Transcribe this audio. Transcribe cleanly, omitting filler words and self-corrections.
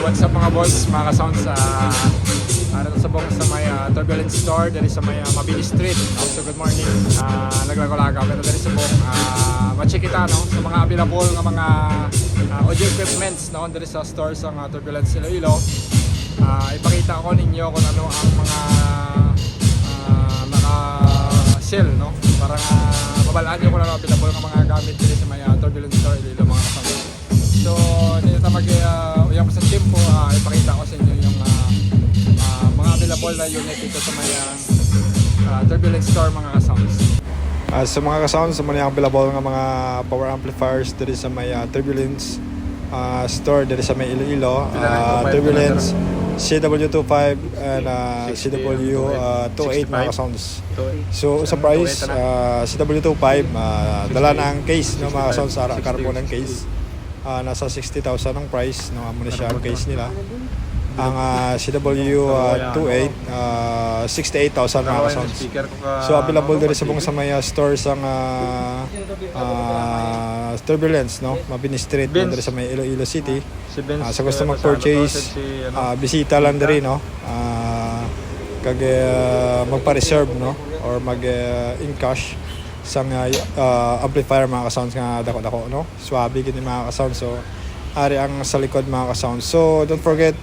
what's up mga boss, mga ka-sounds ano sa bong sa may Turbulence Store dali sa may Mabini Street. So good morning, naglago-laga pero dali sa bong ma-check kita no sa mga available nga mga audio equipments no dali sa store sa Turbulence Iloilo. Ipakita ko ninyo kung ano ang mga naka-sell no para mabalaan nyo kung ano available nga mga gamit dali sa may Turbulence Store Iloilo mga ka-sounds. So, hindi na yung sa tempo, ipakita ko sa inyo yung mga available na unit dito sa may Turbulence Store mga ka-sounds. Sa mga ka-sounds, sa mga available ng mga power amplifiers dito sa may Turbulence Store dito sa may Iloilo. Turbulence CW25 and CW28 mga ka-sounds. So, sa price, CW25, dala na ang case no, mga ka-sounds, carbon ng case. Nasa 60,000 ang price ng ammunition case nila. Ang CW28 68,000 mga ka-sounds. So available din sa buong sa may stores ang Turbulence no, Mabini Street din sa may Iloilo City. Sa gusto mag-purchase, bisita lang din no. Kag magpa-reserve no or in cash sang amplifier mga ka-sounds nga dako-dako no. Swabe gini mga ka-sounds. So ari ang sa likod mga ka-sounds. So don't forget